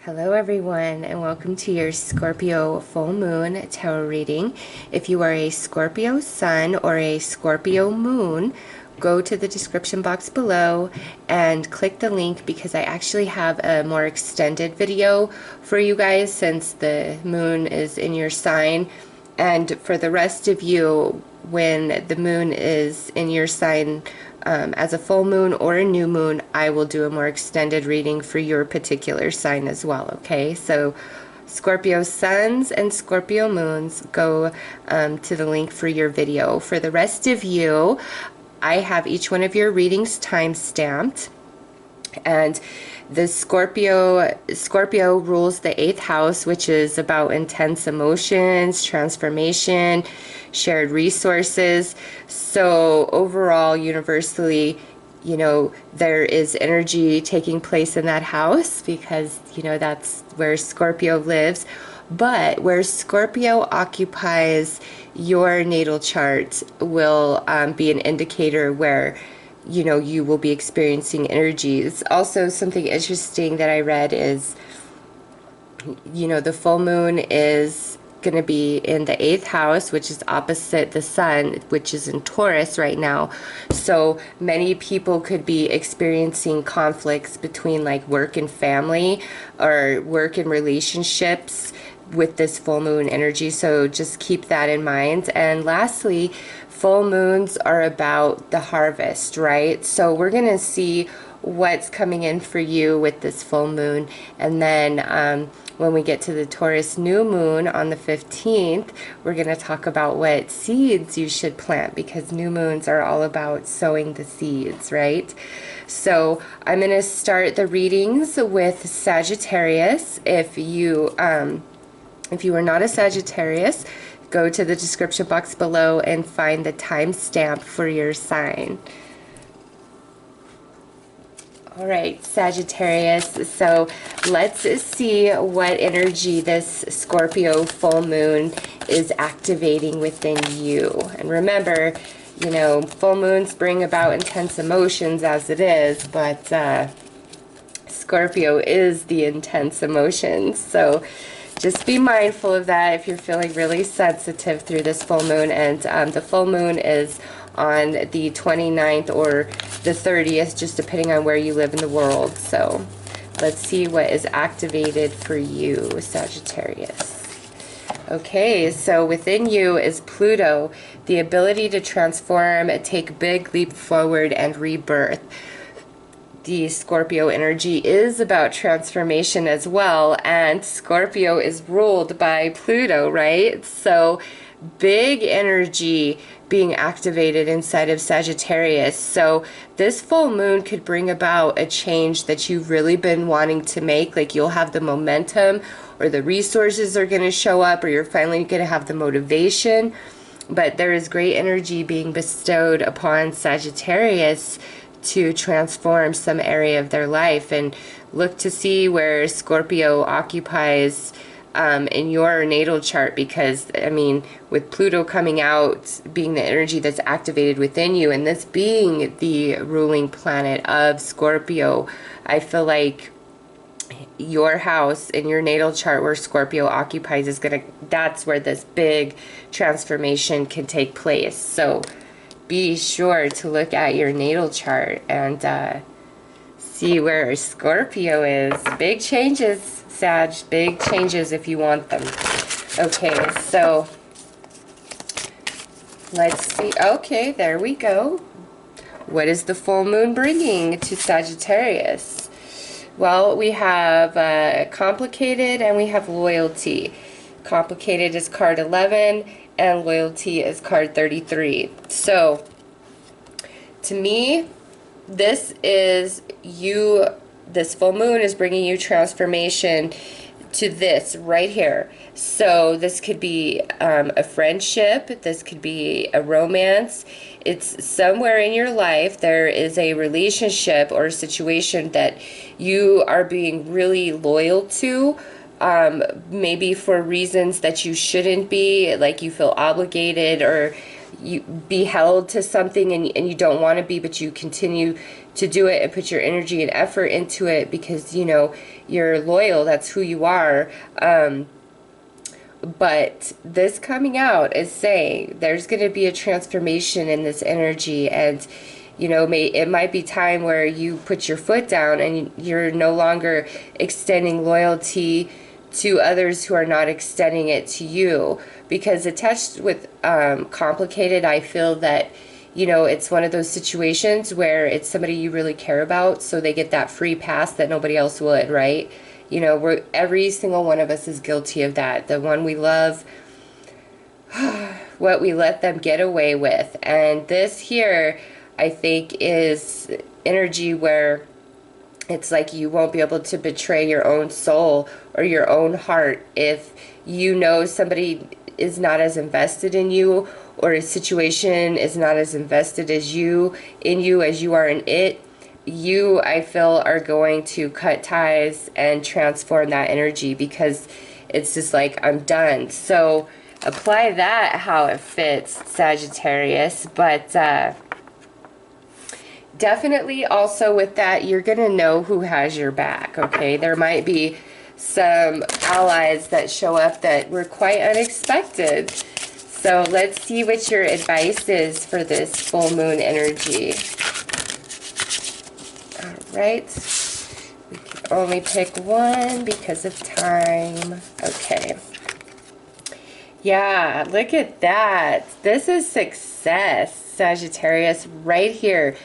Hello everyone, and welcome to your Scorpio full moon tarot reading. If you are a Scorpio sun or a Scorpio moon, go to the description box below and click the link because I actually have a more extended video for you guys since the moon is in your sign. And for the rest of you, when the moon is in your sign, as a full moon or a new moon, I will do a more extended reading for your particular sign as well, okay? So Scorpio suns and Scorpio moons, go to the link for your video. For the rest of you, I have each one of your readings time-stamped. And the Scorpio rules the 8th house, which is about intense emotions, transformation, shared resources. So overall, universally, you know, there is energy taking place in that house because, you know, that's where Scorpio lives. But where Scorpio occupies your natal chart will be an indicator where, you know, you will be experiencing energies. Also, something interesting that I read is, you know, the full moon is going to be in the 8th house, which is opposite the sun, which is in Taurus right now. So many people could be experiencing conflicts between like work and family or work and relationships with this full moon energy. So just keep that in mind. And lastly, full moons are about the harvest, right? So we're going to see what's coming in for you with this full moon. And then when we get to the Taurus new moon on the 15th, we're going to talk about what seeds you should plant, because new moons are all about sowing the seeds, right? So I'm going to start the readings with Sagittarius. If you are not a Sagittarius, go to the description box below and find the timestamp for your sign. All right, Sagittarius, so let's see what energy this Scorpio full moon is activating within you. And remember, you know, full moons bring about intense emotions as it is, but Scorpio is the intense emotions. So just be mindful of that if you're feeling really sensitive through this full moon. And the full moon is on the 29th or the 30th, just depending on where you live in the world. So let's see what is activated for you, Sagittarius. Okay, so within you is Pluto, the ability to transform, take big leap forward, and rebirth. The Scorpio energy is about transformation as well, and Scorpio is ruled by Pluto, right? So big energy being activated inside of Sagittarius. So this full moon could bring about a change that you've really been wanting to make. Like you'll have the momentum, or the resources are going to show up, or you're finally going to have the motivation. But there is great energy being bestowed upon Sagittarius to transform some area of their life. And look to see where Scorpio occupies in your natal chart, because I mean, with Pluto coming out, being the energy that's activated within you, and this being the ruling planet of Scorpio, I feel like your house in your natal chart where Scorpio occupies is that's where this big transformation can take place. So be sure to look at your natal chart and see where Scorpio is. Big changes, Sag. Big changes if you want them. Okay, so let's see. Okay, there we go. What is the full moon bringing to Sagittarius? Well, we have complicated and we have loyalty. Complicated is card 11 and loyalty is card 33. So to me, this full moon is bringing you transformation to this right here. So this could be a friendship, this could be a romance. It's somewhere in your life there is a relationship or a situation that you are being really loyal to, maybe for reasons that you shouldn't be, like you feel obligated, or you be held to something and you don't want to be, but you continue to do it and put your energy and effort into it because, you know, you're loyal. That's who you are. But this coming out is saying there's going to be a transformation in this energy, and you know, it might be time where you put your foot down and you're no longer extending loyalty to others who are not extending it to you. Because attached with complicated, I feel that, you know, it's one of those situations where it's somebody you really care about, so they get that free pass that nobody else would, right? You know, every single one of us is guilty of that. The one we love, what we let them get away with. And this here, I think, is energy where it's like you won't be able to betray your own soul or your own heart if you know somebody is not as invested in you, or a situation is not as invested as you as you are in it. You, I feel, are going to cut ties and transform that energy, because it's just like, I'm done. So apply that how it fits, Sagittarius. But definitely also with that, you're going to know who has your back, okay? There might be some allies that show up that were quite unexpected. So let's see what your advice is for this full moon energy. All right. We can only pick one because of time. Okay. Yeah, look at that. This is success, Sagittarius, right here.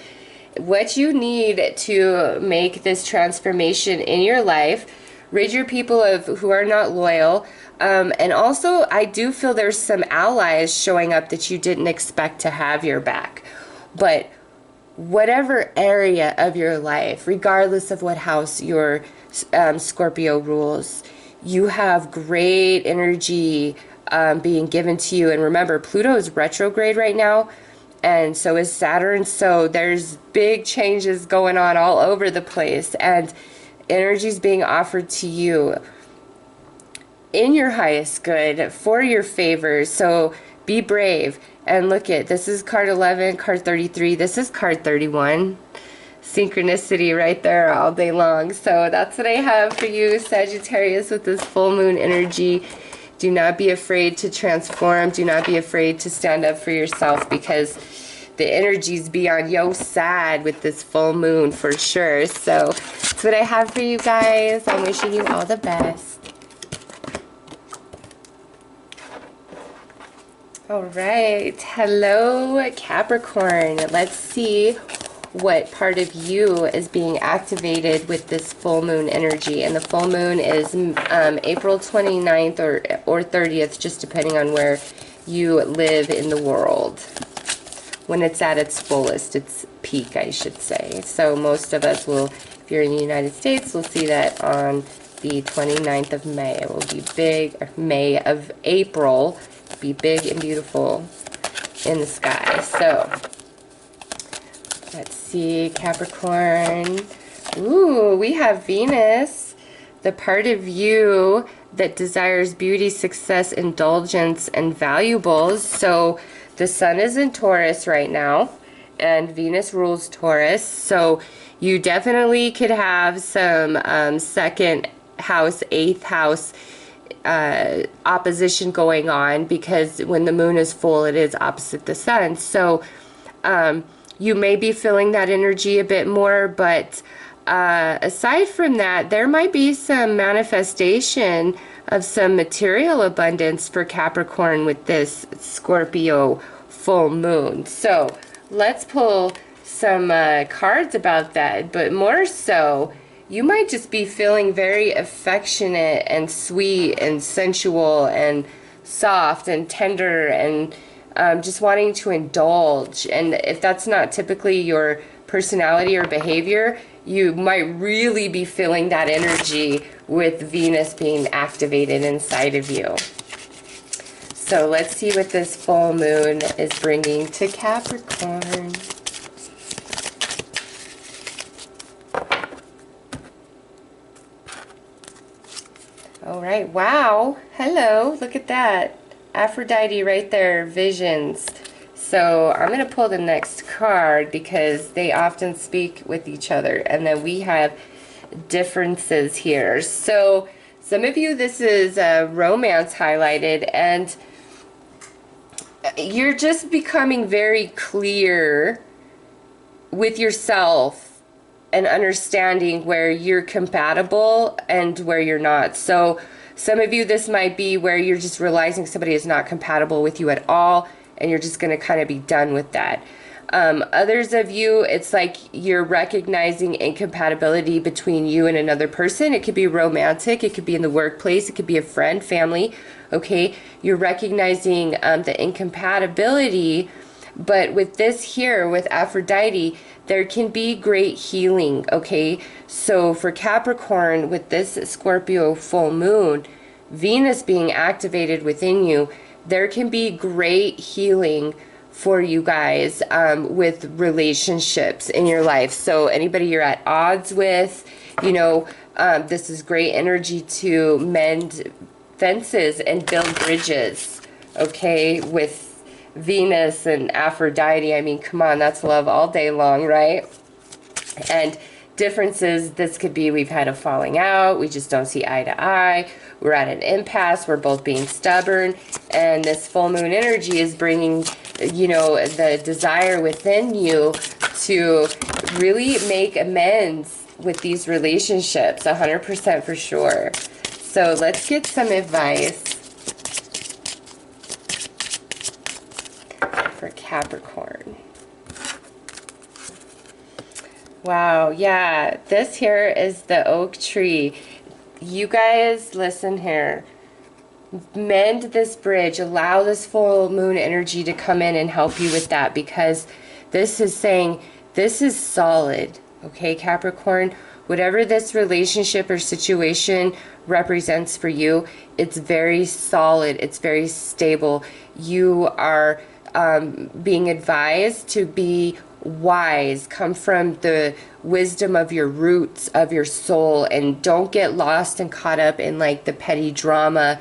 What you need to make this transformation in your life, rid your people of who are not loyal. And also, I do feel there's some allies showing up that you didn't expect to have your back. But whatever area of your life, regardless of what house your Scorpio rules, you have great energy being given to you. And remember, Pluto is retrograde right now, and so is Saturn. So there's big changes going on all over the place, and energy is being offered to you in your highest good, for your favor. So be brave. And look at, this is card 11, card 33, this is card 31. Synchronicity right there all day long. So that's what I have for you, Sagittarius, with this full moon energy. Do not be afraid to transform. Do not be afraid to stand up for yourself, because the energy's be on your side with this full moon for sure. So that's what I have for you guys. I'm wishing you all the best. All right, hello Capricorn. Let's see what part of you is being activated with this full moon energy. And the full moon is April 29th or 30th, just depending on where you live in the world. When it's at its fullest, its peak, I should say. So most of us will, if you're in the United States, will see that on the 29th of May. It will be big, or May of April, be big and beautiful in the sky. So let's see, Capricorn. Ooh, we have Venus, the part of you that desires beauty, success, indulgence, and valuables. So the sun is in Taurus right now, and Venus rules Taurus. So you definitely could have some second house, eighth house opposition going on, because when the moon is full, it is opposite the sun. So you may be feeling that energy a bit more, but aside from that, there might be some manifestation of some material abundance for Capricorn with this Scorpio full moon. So let's pull some cards about that, but more so, you might just be feeling very affectionate and sweet and sensual and soft and tender, and just wanting to indulge. And if that's not typically your personality or behavior, you might really be feeling that energy with Venus being activated inside of you. So let's see what this full moon is bringing to Capricorn. All right, wow, hello, look at that. Aphrodite right there, visions, So I'm going to pull the next card because they often speak with each other. And then we have differences here. So some of you, this is romance highlighted, and you're just becoming very clear with yourself and understanding where you're compatible and where you're not. So some of you, this might be where you're just realizing somebody is not compatible with you at all, and you're just going to kind of be done with that. Others of you, it's like you're recognizing incompatibility between you and another person. It could be romantic, it could be in the workplace, it could be a friend, family, okay? You're recognizing the incompatibility, but with this here, with Aphrodite, there can be great healing, okay? So for Capricorn, with this Scorpio full moon, Venus being activated within you, there can be great healing for you guys with relationships in your life. So anybody you're at odds with, you know, this is great energy to mend fences and build bridges, okay, with Venus and Aphrodite. I mean, come on, that's love all day long, right? And differences, this could be we've had a falling out, we just don't see eye to eye, we're at an impasse, we're both being stubborn, and this full moon energy is bringing, you know, the desire within you to really make amends with these relationships, 100% for sure. So let's get some advice for Capricorn. Wow, yeah, this here is the oak tree. You guys, listen here. Mend this bridge. Allow this full moon energy to come in and help you with that, because this is saying this is solid, okay, Capricorn? Whatever this relationship or situation represents for you, it's very solid. It's very stable. You are being advised to be wise, come from the wisdom of your roots, of your soul, and don't get lost and caught up in like the petty drama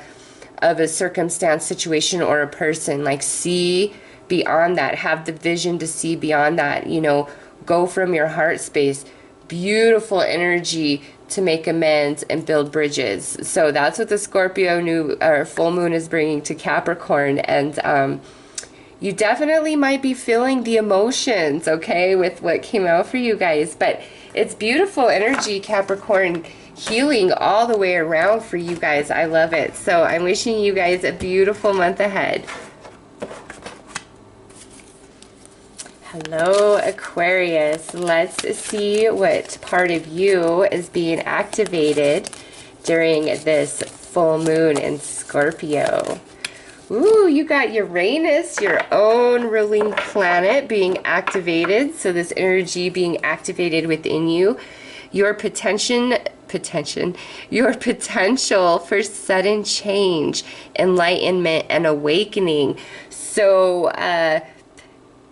of a circumstance, situation, or a person. Like, see beyond that, have the vision to see beyond that, you know, go from your heart space. Beautiful energy to make amends and build bridges. So that's what the Scorpio new or full moon is bringing to Capricorn. And you definitely might be feeling the emotions, okay, with what came out for you guys. But it's beautiful energy, Capricorn, healing all the way around for you guys. I love it. So I'm wishing you guys a beautiful month ahead. Hello, Aquarius. Let's see what part of you is being activated during this full moon in Scorpio. Ooh, you got Uranus, your own ruling planet, being activated. So this energy being activated within you. Your potential for sudden change, enlightenment, and awakening. So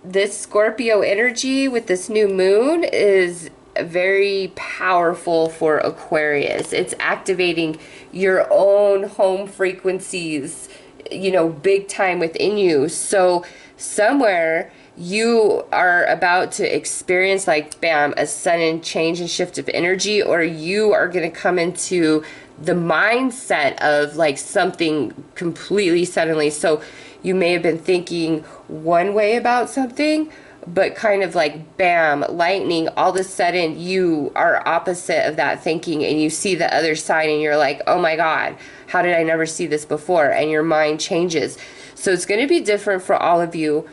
this Scorpio energy with this new moon is very powerful for Aquarius. It's activating your own home frequencies, you know, big time within you. So somewhere you are about to experience, like, bam, a sudden change and shift of energy, or you are going to come into the mindset of like something completely suddenly. So you may have been thinking one way about something, but kind of like bam, lightning, all of a sudden you are opposite of that thinking, and you see the other side, and you're like, oh my God, how did I never see this before? And your mind changes. So it's going to be different for all of you.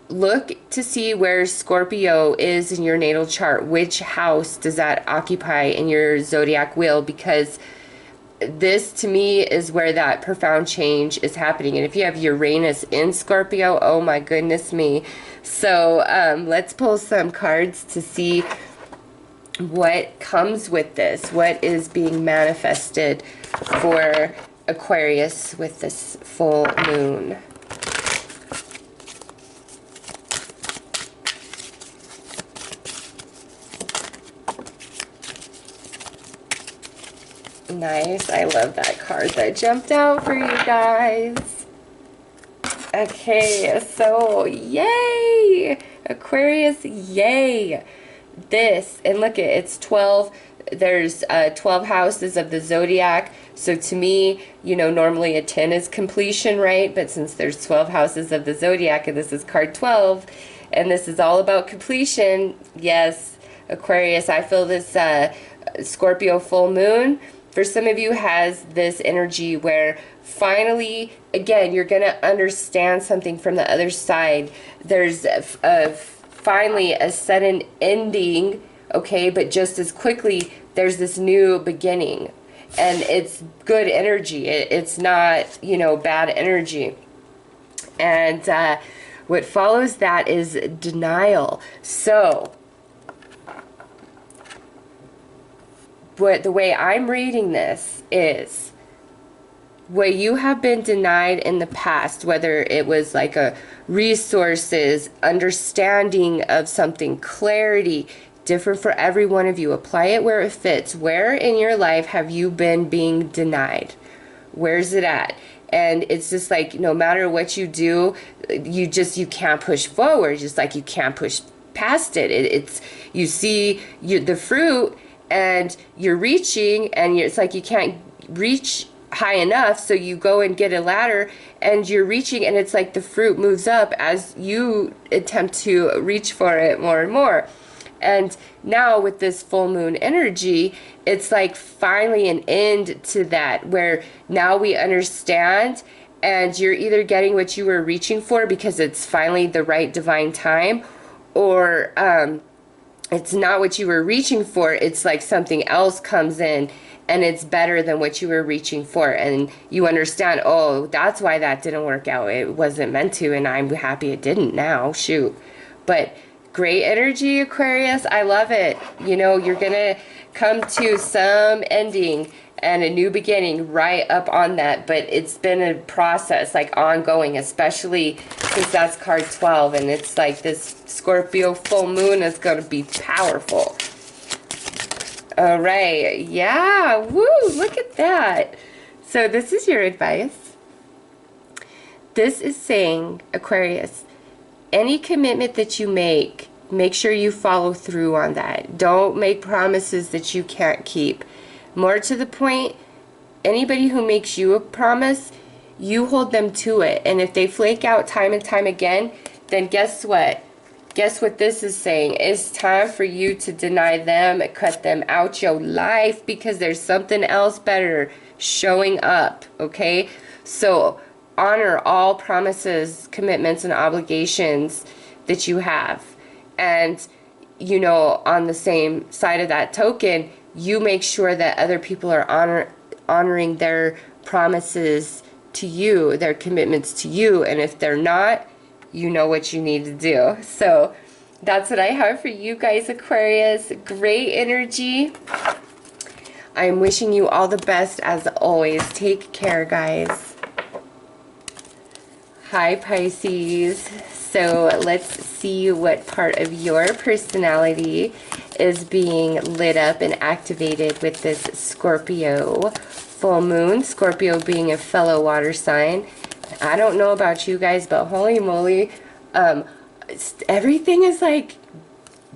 Look to see where Scorpio is in your natal chart. Which house does that occupy in your zodiac wheel? Because this, to me, is where that profound change is happening. And if you have Uranus in Scorpio, oh my goodness me. So let's pull some cards to see what comes with this. What is being manifested for Aquarius with this full moon? Nice. I love that card that jumped out for you guys. Okay, so yay! Aquarius, yay! This, and look, it's 12. There's 12 houses of the zodiac. So to me, you know, normally a 10 is completion, right? But since there's 12 houses of the zodiac, and this is card 12, and this is all about completion, yes, Aquarius, I feel this Scorpio full moon, for some of you, has this energy where finally, again, you're going to understand something from the other side. There's finally a sudden ending, okay, but just as quickly, there's this new beginning. And it's good energy. It's not, you know, bad energy. And what follows that is denial. So, the way I'm reading this is, what you have been denied in the past, whether it was like a resources, understanding of something, clarity, different for every one of you. Apply it where it fits. Where in your life have you been being denied? Where's it at? And it's just like, no matter what you do, you can't push forward. Just like you can't push past it. It's you see the fruit, and you're reaching, and it's like you can't reach high enough, so you go and get a ladder, and you're reaching, and it's like the fruit moves up as you attempt to reach for it more and more. And now with this full moon energy, it's like finally an end to that, where now we understand, and you're either getting what you were reaching for because it's finally the right divine time, or it's not what you were reaching for. It's like something else comes in and it's better than what you were reaching for, and you understand, oh, that's why that didn't work out. It wasn't meant to, and I'm happy it didn't now. Shoot. But great energy, Aquarius. I love it. You know, you're gonna come to some ending and a new beginning right up on that, but it's been a process, like ongoing, especially since that's card 12, and it's like this Scorpio full moon is going to be powerful. All right, yeah, woo, look at that. So this is your advice. This is saying, Aquarius, any commitment that you make sure you follow through on that. Don't make promises that you can't keep. More to the point, anybody who makes you a promise, you hold them to it. And if they flake out time and time again, then guess what? Guess what this is saying? It's time for you to deny them, cut them out your life, because there's something else better showing up, okay? So honor all promises, commitments, and obligations that you have. And, you know, on the same side of that token, you make sure that other people are honoring their promises to you, their commitments to you. And if they're not, you know what you need to do. So that's what I have for you guys, Aquarius. Great energy. I'm wishing you all the best as always. Take care, guys. Hi, Pisces. So let's see what part of your personality is being lit up and activated with this Scorpio full moon. Scorpio being a fellow water sign. I don't know about you guys, but holy moly, everything is like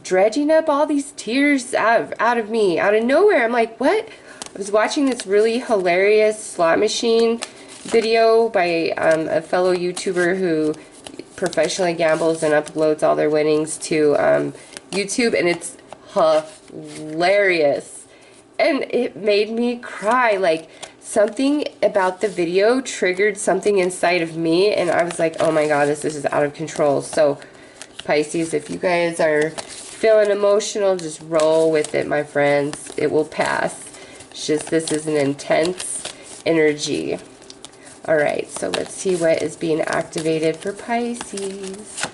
dredging up all these tears out of me, out of nowhere. I'm like, what? I was watching this really hilarious slot machine video by a fellow YouTuber who professionally gambles and uploads all their winnings to YouTube, and it's hilarious. And it made me cry. Like, something about the video triggered something inside of me, and I was like, oh my god, this is out of control. So, Pisces, if you guys are feeling emotional, just roll with it, my friends. It will pass. It's just, this is an intense energy. Alright, so let's see what is being activated for Pisces.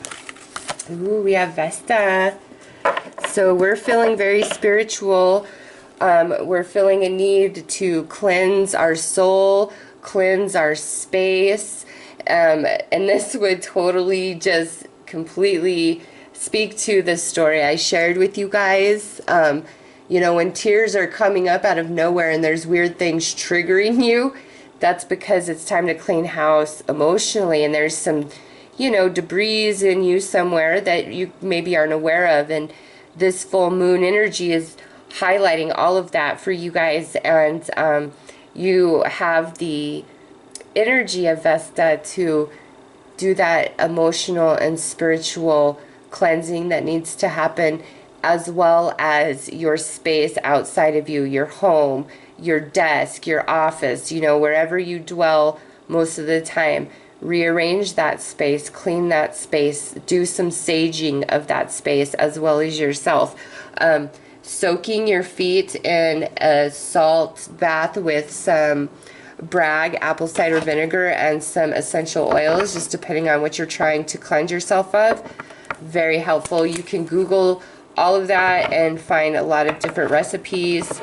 Ooh, we have Vesta. So we're feeling very spiritual. We're feeling a need to cleanse our soul, cleanse our space. And this would totally just completely speak to the story I shared with you guys. You know, when tears are coming up out of nowhere and there's weird things triggering you, that's because it's time to clean house emotionally, and there's some, you know, debris in you somewhere that you maybe aren't aware of, and this full moon energy is highlighting all of that for you guys. And you have the energy of Vesta to do that emotional and spiritual cleansing that needs to happen, as well as your space outside of you, your home, your desk, your office, you know, wherever you dwell most of the time. Rearrange that space, clean that space, do some saging of that space as well as yourself. Soaking your feet in a salt bath with some Bragg apple cider vinegar and some essential oils, just depending on what you're trying to cleanse yourself of. Very helpful. You can Google all of that and find a lot of different recipes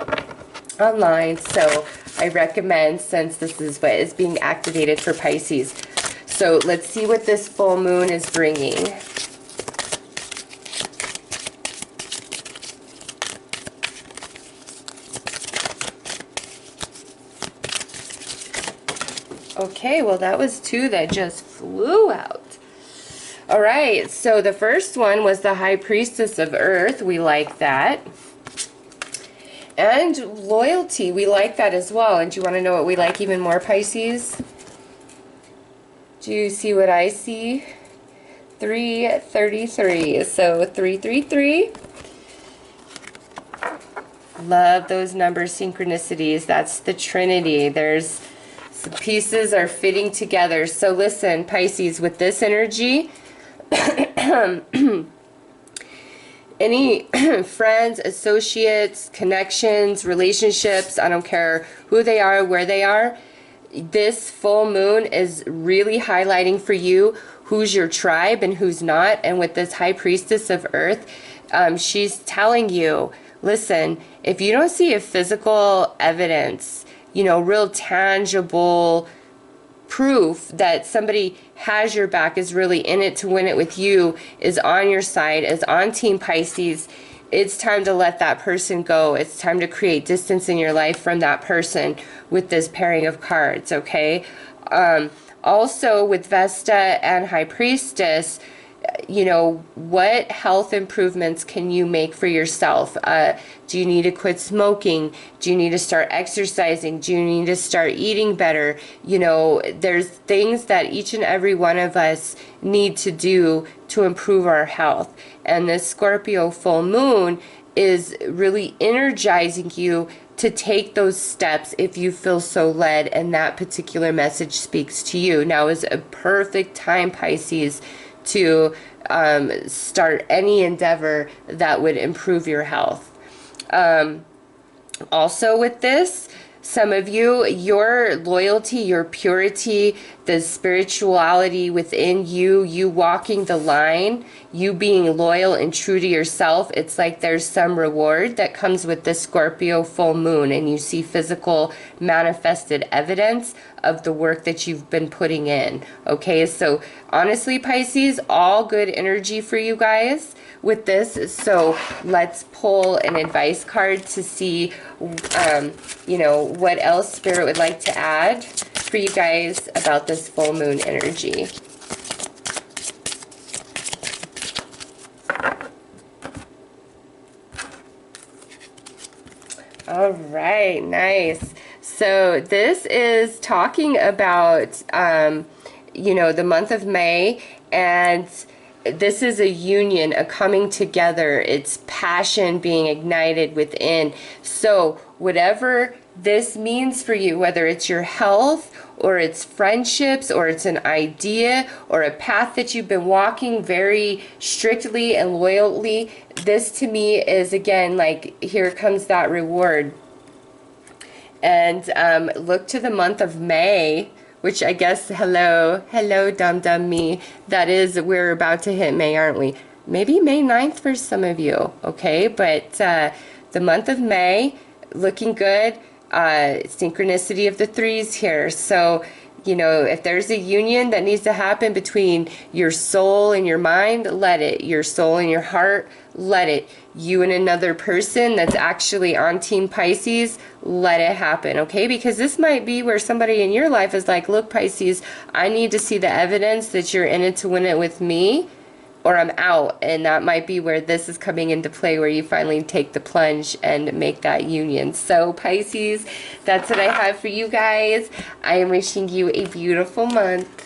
online. So I recommend, since this is what is being activated for Pisces. So let's see what this full moon is bringing. Okay, well that was two that just flew out. All right, so the first one was the High Priestess of Earth. We like that. And loyalty, we like that as well. And do you want to know what we like even more, Pisces? Do you see what I see? 333. So 333. Love those number synchronicities. That's the Trinity. There's some pieces are fitting together. So listen, Pisces, with this energy, any friends, associates, connections, relationships, I don't care who they are, where they are, this full moon is really highlighting for you who's your tribe and who's not. And with this High Priestess of Earth, she's telling you, listen, if you don't see a physical evidence, you know, real tangible proof that somebody has your back, is really in it to win it with you, is on your side, is on Team Pisces, it's time to let that person go. It's time to create distance in your life from that person with this pairing of cards, okay? Also, with Vesta and High Priestess, you know, what health improvements can you make for yourself? Do you need to quit smoking? Do you need to start exercising? Do you need to start eating better? You know, there's things that each and every one of us need to do to improve our health. And this Scorpio full moon is really energizing you to take those steps if you feel so led and that particular message speaks to you. Now is a perfect time, Pisces, to start any endeavor that would improve your health. Also with this, some of you, your loyalty, your purity, the spirituality within you, you walking the line, you being loyal and true to yourself, it's like there's some reward that comes with this Scorpio full moon, and you see physical manifested evidence of the work that you've been putting in. Okay, so honestly, Pisces, all good energy for you guys with this. So let's pull an advice card to see you know, what else Spirit would like to add for you guys about this full moon energy. All right, nice. So this is talking about you know, the month of May, and this is a union, a coming together. It's passion being ignited within. So whatever this means for you, whether it's your health or it's friendships or it's an idea or a path that you've been walking very strictly and loyally, this to me is, again, like, here comes that reward. And look to the month of May, which I guess, hello dum-dum me, that is, we're about to hit May, aren't we? Maybe May 9th for some of you, okay? But the month of May, looking good. Synchronicity of the threes here. So, You know, if there's a union that needs to happen between your soul and your mind, let it. Your soul and your heart, let it. You and another person that's actually on Team Pisces, let it happen, okay? Because this might be where somebody in your life is like, look, Pisces, I need to see the evidence that you're in it to win it with me, or I'm out. And that might be where this is coming into play, where you finally take the plunge and make that union. So Pisces, that's what I have for you guys. I am wishing you a beautiful month.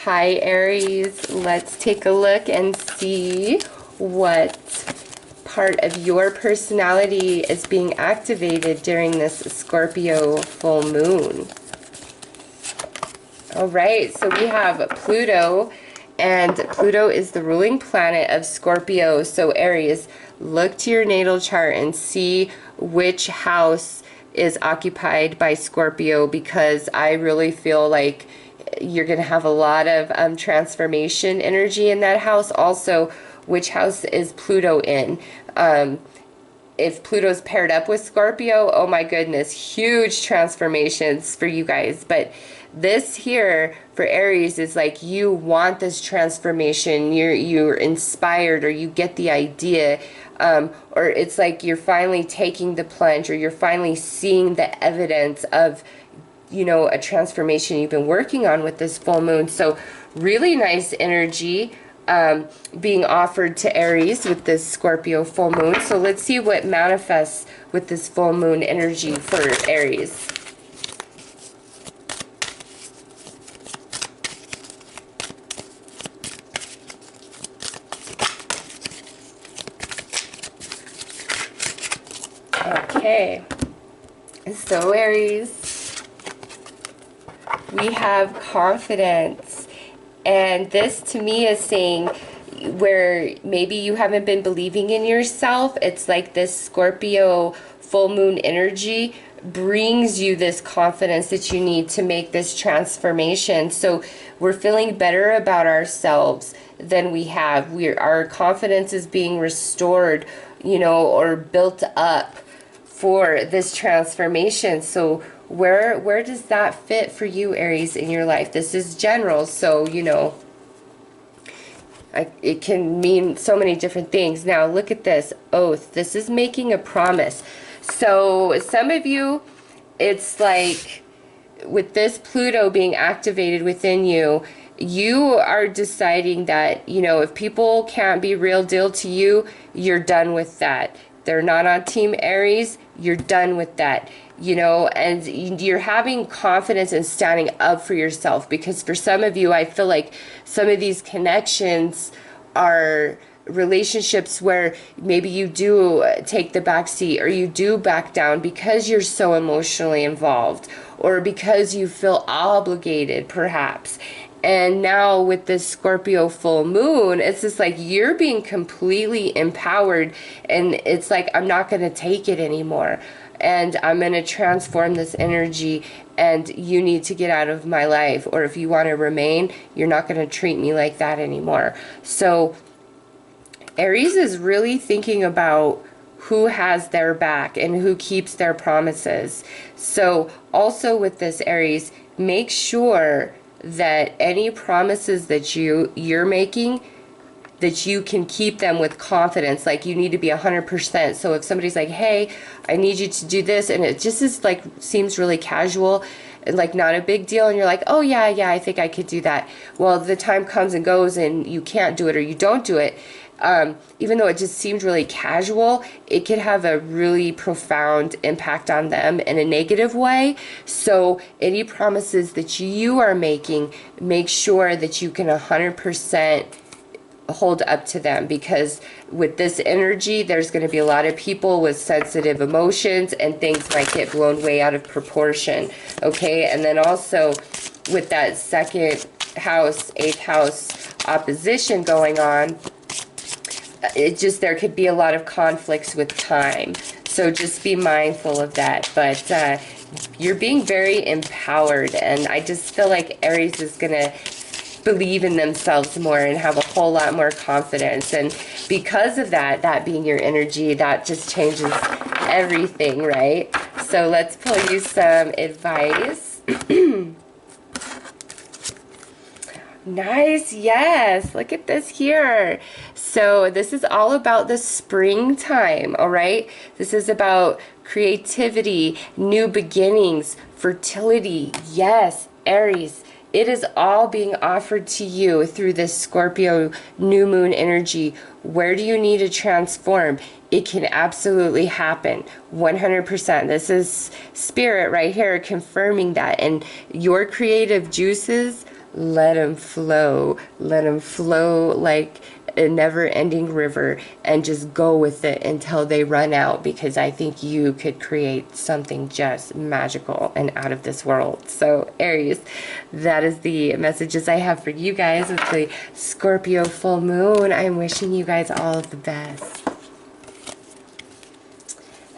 Hi Aries, let's take a look and see what part of your personality is being activated during this Scorpio full moon. All right, so we have Pluto, and Pluto is the ruling planet of Scorpio. So Aries, look to your natal chart and see which house is occupied by Scorpio, because I really feel like you're going to have a lot of transformation energy in that house. Also, which house is Pluto in? If Pluto's paired up with Scorpio, oh my goodness, huge transformations for you guys. But this here for Aries is like, you want this transformation, you're inspired, or you get the idea, or it's like you're finally taking the plunge, or you're finally seeing the evidence of, you know, a transformation you've been working on with this full moon. So really nice energy being offered to Aries with this Scorpio full moon. So let's see what manifests with this full moon energy for Aries. Okay, so Aries, we have confidence, and this to me is saying where maybe you haven't been believing in yourself. It's like this Scorpio full moon energy brings you this confidence that you need to make this transformation. So we're feeling better about ourselves than we have. Our confidence is being restored, you know, or built up for this transformation. So where does that fit for you, Aries, in your life? This is general, so you know, it can mean so many different things. Now look at this oath. This is making a promise. So some of you, it's like with this Pluto being activated within you, you are deciding that, you know, if people can't be real deal to you, you're done with that. They're not on Team Aries, you're done with that, you know, and you're having confidence in standing up for yourself. Because for some of you, I feel like some of these connections are relationships where maybe you do take the back seat, or you do back down because you're so emotionally involved, or because you feel obligated perhaps. And now with this Scorpio full moon, it's just like you're being completely empowered, and it's like, I'm not going to take it anymore, and I'm going to transform this energy, and you need to get out of my life, or if you want to remain, you're not going to treat me like that anymore. So Aries is really thinking about who has their back and who keeps their promises. So also with this Aries, make sure that any promises that you're making, that you can keep them with confidence. Like, you need to be 100%. So if somebody's like, hey, I need you to do this, and it just is like, seems really casual, like not a big deal, and you're like, oh yeah, I think I could do that. Well, the time comes and goes and you can't do it, or you don't do it. Even though it just seemed really casual, it could have a really profound impact on them in a negative way. So any promises that you are making, make sure that you can 100% hold up to them, because with this energy, there's going to be a lot of people with sensitive emotions, and things might get blown way out of proportion. Okay, and then also with that second house, 8th house opposition going on, it just, there could be a lot of conflicts with time. So just be mindful of that. But you're being very empowered, and I just feel like Aries is going to believe in themselves more and have a whole lot more confidence. And because of that, that being your energy, that just changes everything, right? So let's pull you some advice. Nice, yes. Look at this here. So this is all about the springtime, all right? This is about creativity, new beginnings, fertility. Yes, Aries. It is all being offered to you through this Scorpio new moon energy. Where do you need to transform? It can absolutely happen. 100%. This is spirit right here confirming that. And your creative juices, let them flow. Let them flow like a never-ending river, and just go with it until they run out, because I think you could create something just magical and out of this world. So Aries, that is the messages I have for you guys with the Scorpio full moon. I'm wishing you guys all of the best.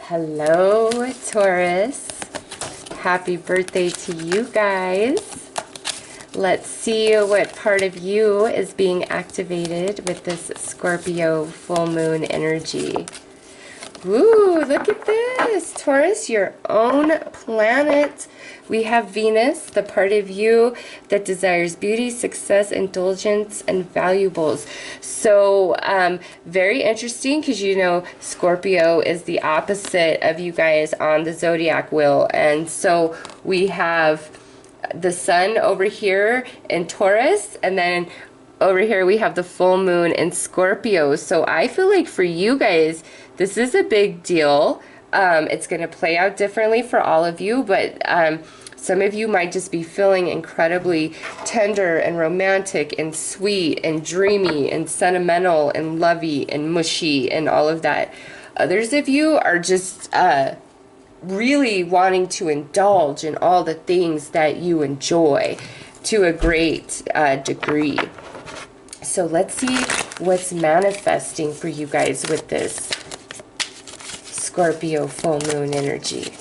Hello, Taurus. Happy birthday to you guys. Let's see what part of you is being activated with this Scorpio full moon energy. Ooh, look at this. Taurus, your own planet. We have Venus, the part of you that desires beauty, success, indulgence, and valuables. So, very interesting, because you know Scorpio is the opposite of you guys on the zodiac wheel. And so we have the sun over here in Taurus, and then over here we have the full moon in Scorpio. So I feel like for you guys, this is a big deal. It's going to play out differently for all of you, but some of you might just be feeling incredibly tender and romantic and sweet and dreamy and sentimental and lovey and mushy and all of that. Others of you are just really wanting to indulge in all the things that you enjoy to a great degree. So let's see what's manifesting for you guys with this Scorpio full moon energy.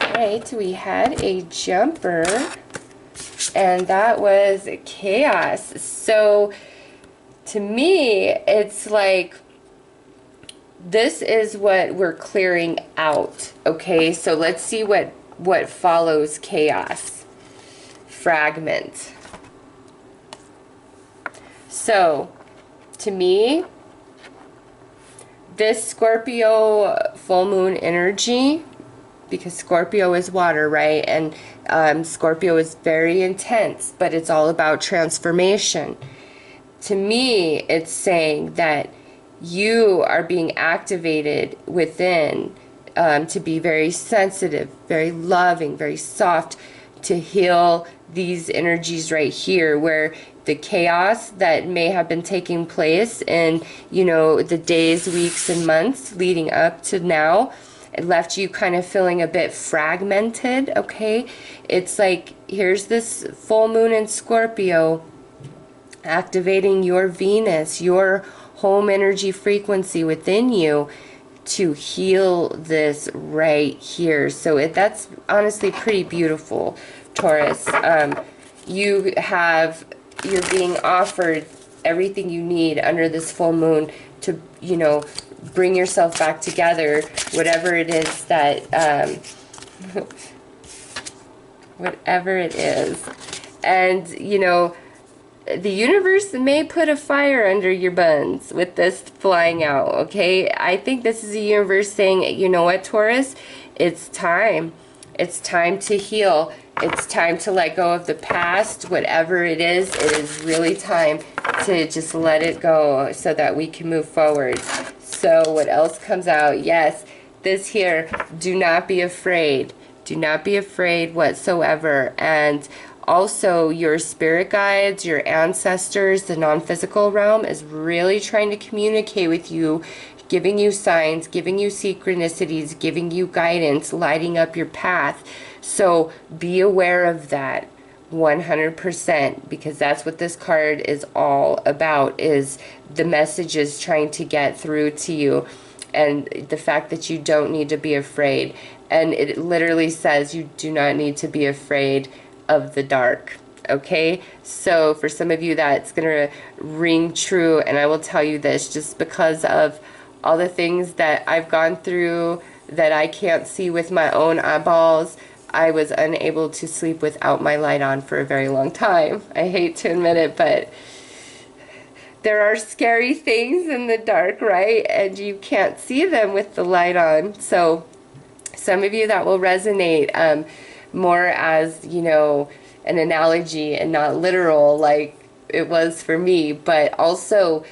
Alright, we had a jumper, and that was chaos. So to me, it's like this is what we're clearing out. Okay, so let's see what follows chaos. Fragment. So to me, this Scorpio full moon energy, because Scorpio is water, right? And Scorpio is very intense, but it's all about transformation. To me, it's saying that you are being activated within to be very sensitive, very loving, very soft, to heal these energies right here, where the chaos that may have been taking place in, you know, the days, weeks, and months leading up to now, it left you kind of feeling a bit fragmented, okay? It's like, here's this full moon in Scorpio activating your Venus, your home energy frequency within you to heal this right here. So that's honestly pretty beautiful, Taurus. You're being offered everything you need under this full moon to, you know, bring yourself back together, whatever it is that, whatever it is. And, you know, the universe may put a fire under your buns with this flying out, okay? I think this is the universe saying, you know what, Taurus? It's time. It's time to heal. It's time to let go of the past. Whatever it is really time to just let it go so that we can move forward. So what else comes out? Yes, this here, do not be afraid. Do not be afraid whatsoever. And also your spirit guides, your ancestors, the non-physical realm is really trying to communicate with you, giving you signs, giving you synchronicities, giving you guidance, lighting up your path. So be aware of that 100%, because that's what this card is all about, is the messages trying to get through to you, and the fact that you don't need to be afraid. And it literally says you do not need to be afraid of the dark. okay? So for some of you, that's going to ring true, and I will tell you this, just because of all the things that I've gone through that I can't see with my own eyeballs, I was unable to sleep without my light on for a very long time. I hate to admit it, but there are scary things in the dark, right? And you can't see them with the light on. So some of you, that will resonate more as, you know, an analogy and not literal like it was for me. But also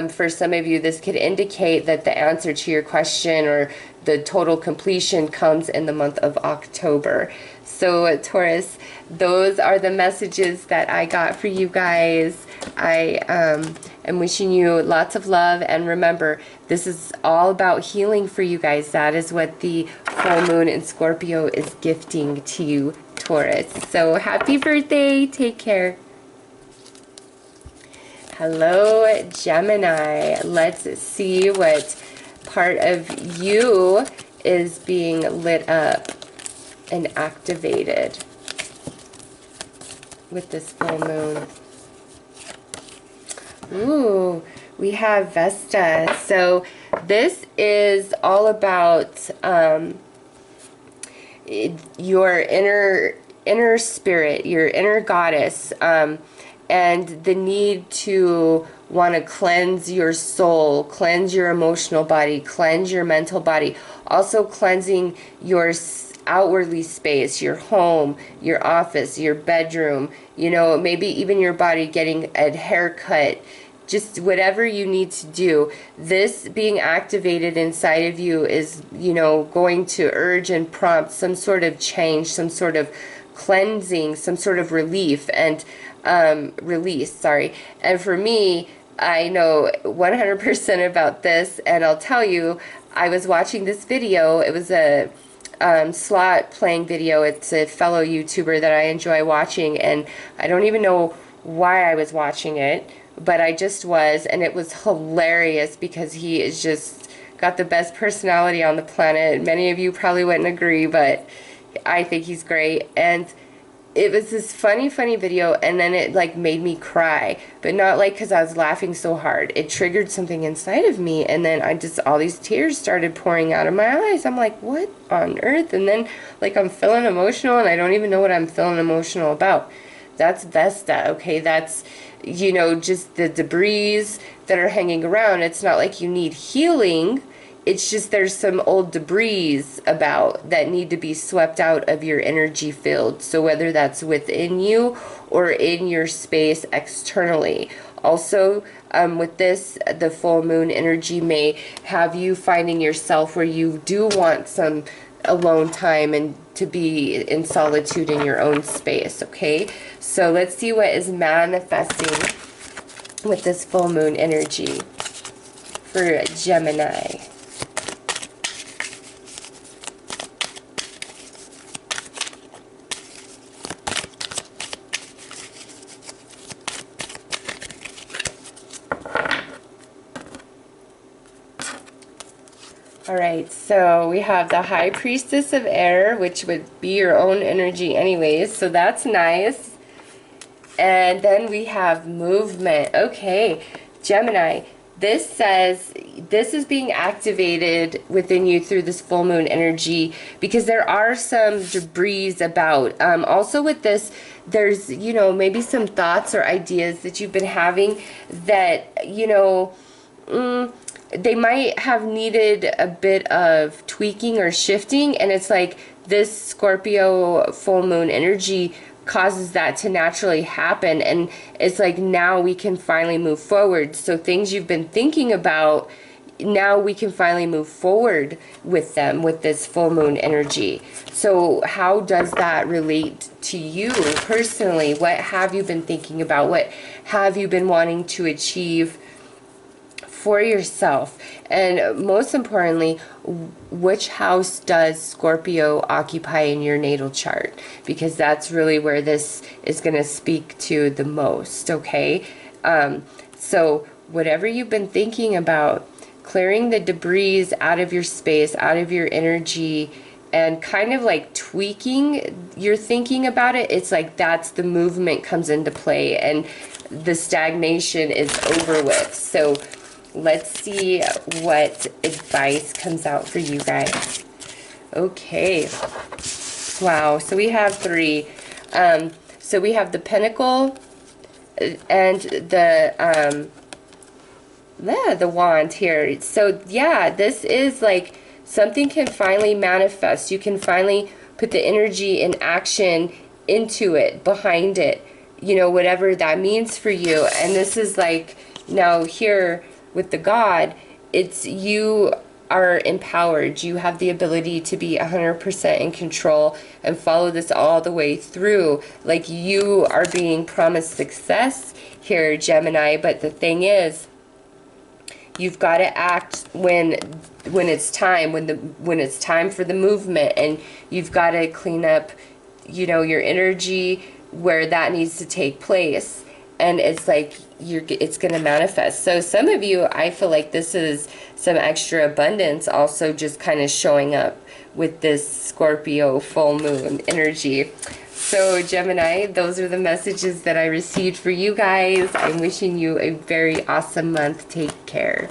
for some of you, this could indicate that the answer to your question or the total completion comes in the month of October. So Taurus, those are the messages that I got for you guys. I am wishing you lots of love, and remember, this is all about healing for you guys. That is what the full moon in Scorpio is gifting to you, Taurus. So happy birthday. Take care. Hello, Gemini. Let's see what part of you is being lit up and activated with this full moon. Ooh, we have Vesta. So this is all about your inner spirit, your inner goddess, and the need to want to cleanse your soul, cleanse your emotional body, cleanse your mental body, also cleansing your outwardly space, your home, your office, your bedroom, you know, maybe even your body, getting a haircut, just whatever you need to do. This being activated inside of you is, you know, going to urge and prompt some sort of change, some sort of cleansing, some sort of relief and release, sorry. And for me, I know 100% about this, and I'll tell you, I was watching this video. It was a slot playing video. It's a fellow YouTuber that I enjoy watching, and I don't even know why I was watching it, but I just was, and it was hilarious because he is just got the best personality on the planet. Many of you probably wouldn't agree, but I think he's great. And it was this funny video, and then it like made me cry, but not like because I was laughing so hard. It triggered something inside of me, and then I just, all these tears started pouring out of my eyes. I'm like, what on earth? And then like I'm feeling emotional, and I don't even know what I'm feeling emotional about. That's Vesta, okay? That's, you know, just the debris that are hanging around. It's not like you need healing. It's just there's some old debris about that need to be swept out of your energy field. So whether that's within you or in your space externally. Also, with this, the full moon energy may have you finding yourself where you do want some alone time and to be in solitude in your own space, okay? So let's see what is manifesting with this full moon energy for Gemini. Alright, so we have the High Priestess of Air, which would be your own energy anyways, so that's nice. And then we have movement. Okay, Gemini, this says this is being activated within you through this full moon energy because there are some debris about. Also with this, there's, you know, maybe some thoughts or ideas that you've been having that, you know, they might have needed a bit of tweaking or shifting, and it's like this Scorpio full moon energy causes that to naturally happen, and it's like now we can finally move forward. So things you've been thinking about, now we can finally move forward with them with this full moon energy. So how does that relate to you personally? What have you been thinking about? What have you been wanting to achieve for yourself? And most importantly, which house does Scorpio occupy in your natal chart? Because that's really where this is going to speak to the most, okay? So whatever you've been thinking about, clearing the debris out of your space, out of your energy, and kind of like tweaking your thinking about it. It's like that's the movement comes into play and the stagnation is over with. So let's see what advice comes out for you guys. Okay. Wow. So we have 3. So we have the Pentacle and the Wand here. So yeah, this is like something can finally manifest. You can finally put the energy and action into it, behind it, you know, whatever that means for you. And this is like, now here with the God, it's you are empowered. You have the ability to be 100% in control and follow this all the way through. Like you are being promised success here, Gemini. But the thing is, you've got to act when it's time, when it's time for the movement, and you've got to clean up, you know, your energy where that needs to take place. And it's like it's going to manifest. So some of you, I feel like this is some extra abundance also just kind of showing up with this Scorpio full moon energy. So Gemini, those are the messages that I received for you guys. I'm wishing you a very awesome month. Take care.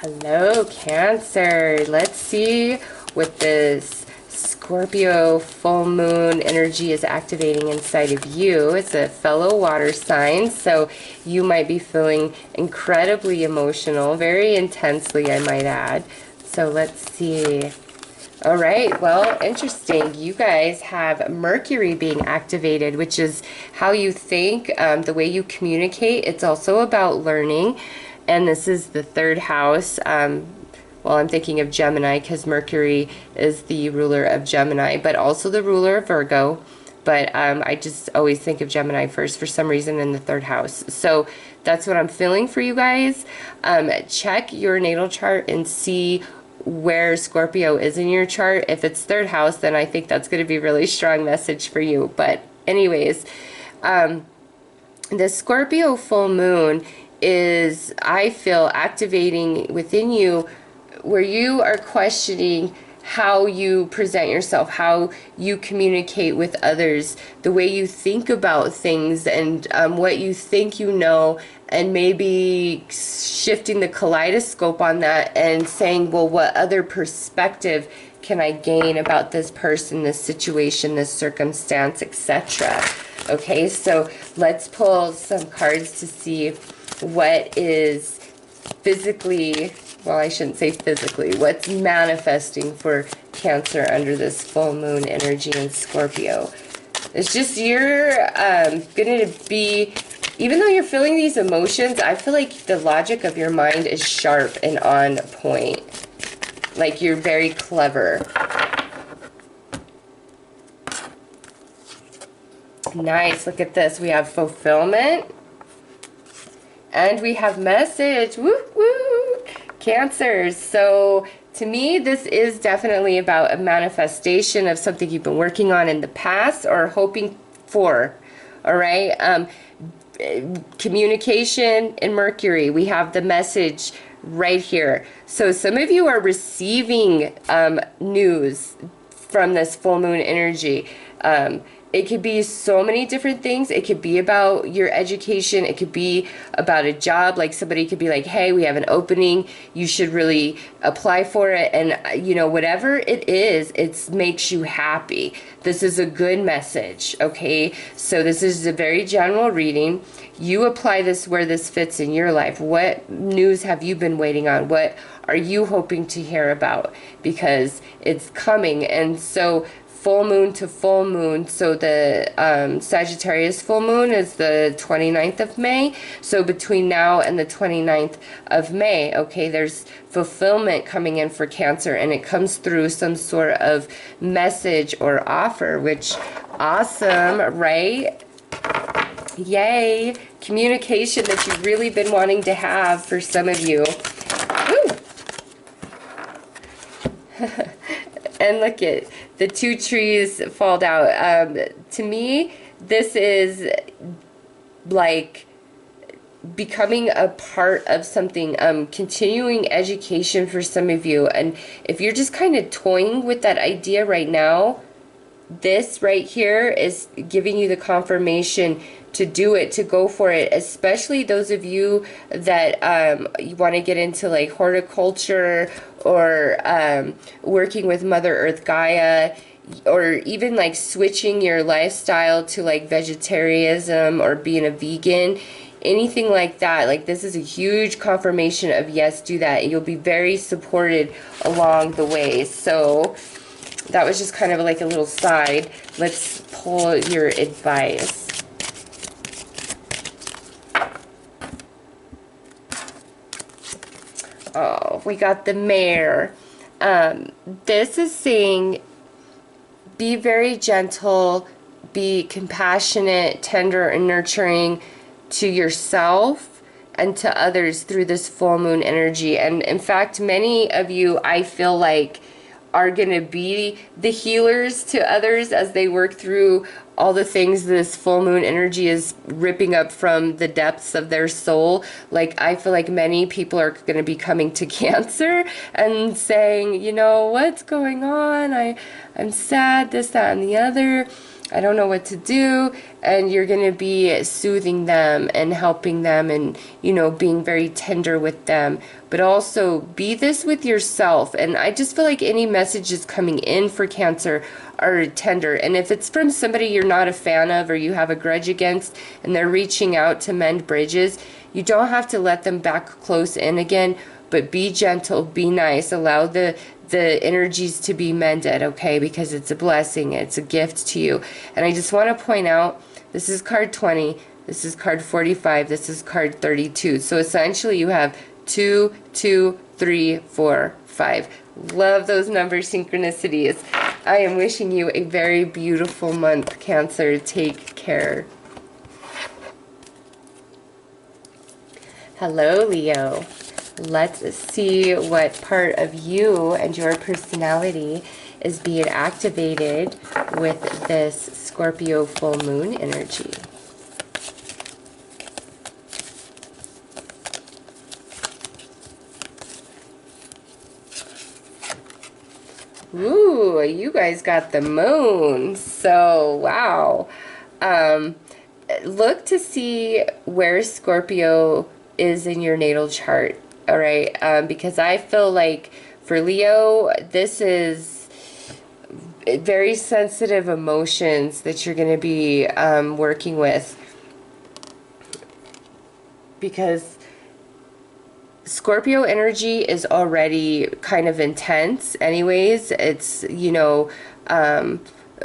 Hello, Cancer. Let's see what this Scorpio full moon energy is activating inside of you. It's a fellow water sign, so you might be feeling incredibly emotional, very intensely, I might add. So let's see. All right, well, interesting. You guys have Mercury being activated, which is how you think, the way you communicate. It's also about learning, and this is the 3rd house. Well, I'm thinking of Gemini because Mercury is the ruler of Gemini, but also the ruler of Virgo. But I just always think of Gemini first for some reason in the 3rd house. So that's what I'm feeling for you guys. Check your natal chart and see where Scorpio is in your chart. If it's 3rd house, then I think that's going to be a really strong message for you. But anyways, the Scorpio full moon is, I feel, activating within you where you are questioning how you present yourself, how you communicate with others, the way you think about things, and what you think you know, and maybe shifting the kaleidoscope on that and saying, well, what other perspective can I gain about this person, this situation, this circumstance, etc. Okay, so let's pull some cards to see what is physically, well, I shouldn't say physically, what's manifesting for Cancer under this full moon energy in Scorpio. It's just you're going to be, even though you're feeling these emotions, I feel like the logic of your mind is sharp and on point. Like you're very clever. Nice. Look at this. We have fulfillment. And we have message. Woo woo. Cancers. So to me, this is definitely about a manifestation of something you've been working on in the past or hoping for. All right. Communication in Mercury. We have the message right here. So some of you are receiving news from this full moon energy. It could be so many different things. It could be about your education. It could be about a job. Like somebody could be like, hey, we have an opening. You should really apply for it. And, you know, whatever it is, it makes you happy. This is a good message, okay? So this is a very general reading. You apply this where this fits in your life. What news have you been waiting on? What are you hoping to hear about? Because it's coming. And so full moon to full moon. So the Sagittarius full moon is the 29th of May. So between now and the 29th of May, okay, there's fulfillment coming in for Cancer, and it comes through some sort of message or offer, which awesome, right? Yay. Communication that you've really been wanting to have for some of you. Woo! And look at the 2 trees fall out. To me, this is like becoming a part of something, continuing education for some of you. And if you're just kind of toying with that idea right now, this right here is giving you the confirmation to do it, to go for it, especially those of you that you want to get into like horticulture or working with Mother Earth Gaia, or even like switching your lifestyle to like vegetarianism or being a vegan, anything like that. Like, this is a huge confirmation of yes, do that. You'll be very supported along the way. So that was just kind of like a little side. Let's pull your advice. Oh, we got the Mayor. This is saying be very gentle, be compassionate, tender, and nurturing to yourself and to others through this full moon energy. And in fact, many of you, I feel like, are going to be the healers to others as they work through all the things this full moon energy is ripping up from the depths of their soul. Like, I feel like many people are going to be coming to Cancer and saying, you know, what's going on? I'm sad, this, that, and the other. I don't know what to do. And you're going to be soothing them and helping them and, you know, being very tender with them. But also be this with yourself. And I just feel like any messages coming in for Cancer are tender. And if it's from somebody you're not a fan of or you have a grudge against and they're reaching out to mend bridges, you don't have to let them back close in again. But be gentle, be nice, allow the energies to be mended, okay? Because it's a blessing, it's a gift to you. And I just want to point out, this is card 20, this is card 45, this is card 32. So essentially you have 2, 2, 3, 4, 5. Love those number synchronicities. I am wishing you a very beautiful month, Cancer. Take care. Hello, Leo. Let's see what part of you and your personality is being activated with this Scorpio full moon energy. Ooh, you guys got the moon. So, wow. Look to see where Scorpio is in your natal chart. All right, because I feel like for Leo, this is very sensitive emotions that you're going to be working with, because Scorpio energy is already kind of intense anyways. It's, you know,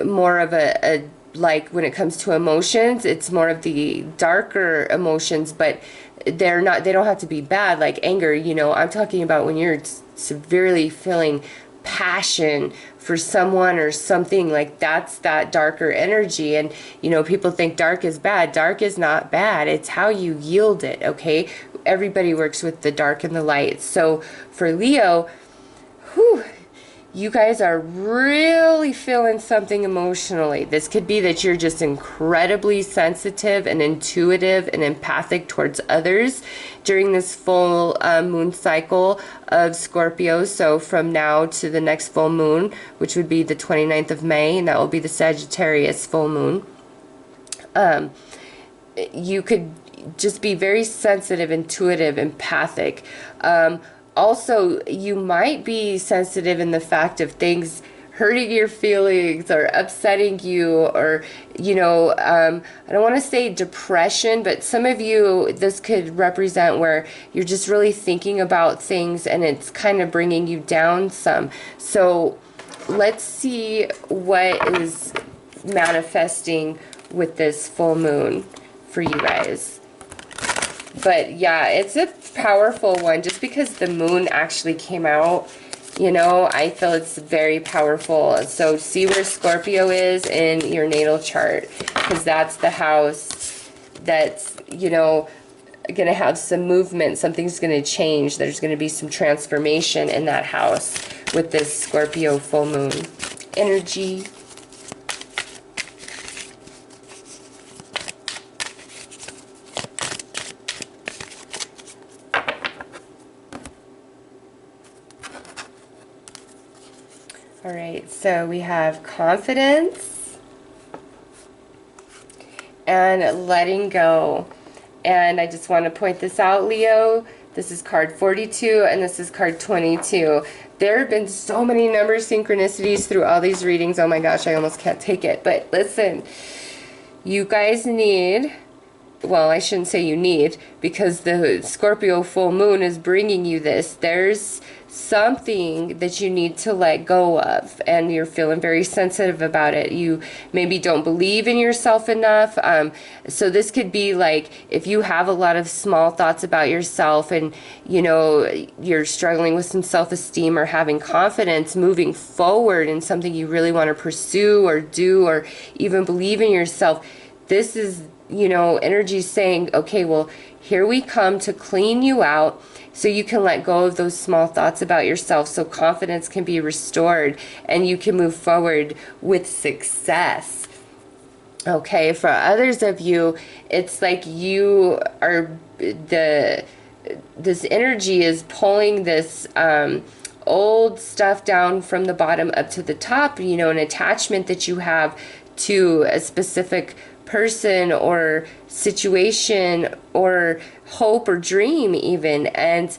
more of a like when it comes to emotions, it's more of the darker emotions, but they don't have to be bad, like anger, you know. I'm talking about when you're severely feeling passion for someone or something, like that's that darker energy. And, you know, people think dark is bad. Dark is not bad. It's how you yield it, okay? Everybody works with the dark and the light. So for Leo, whew, you guys are really feeling something emotionally. This could be that you're just incredibly sensitive and intuitive and empathic towards others during this full moon cycle of Scorpio. So from now to the next full moon, which would be the 29th of May, and that will be the Sagittarius full moon. You could just be very sensitive, intuitive, empathic. Also, you might be sensitive in the fact of things hurting your feelings or upsetting you, or, you know, I don't want to say depression, but some of you, this could represent where you're just really thinking about things and it's kind of bringing you down some. So let's see what is manifesting with this full moon for you guys. But yeah, it's a powerful one. Just because the moon actually came out, you know, I feel it's very powerful. So see where Scorpio is in your natal chart, because that's the house that's, you know, going to have some movement. Something's going to change. There's going to be some transformation in that house with this Scorpio full moon energy. All right, so we have confidence and letting go. And I just want to point this out, Leo. This is card 42 and this is card 22. There have been so many number synchronicities through all these readings. Oh my gosh, I almost can't take it. But listen, you guys need, well, I shouldn't say you need, because the Scorpio full moon is bringing you this. There's something that you need to let go of, and you're feeling very sensitive about it. You maybe don't believe in yourself enough. So this could be like if you have a lot of small thoughts about yourself and, you know, you're struggling with some self-esteem or having confidence moving forward in something you really want to pursue or do or even believe in yourself. This is, you know, energy saying, okay, well, here we come to clean you out so you can let go of those small thoughts about yourself so confidence can be restored and you can move forward with success. Okay, for others of you, it's like you are, this energy is pulling this old stuff down from the bottom up to the top, you know, an attachment that you have to a specific person or situation or hope or dream even, and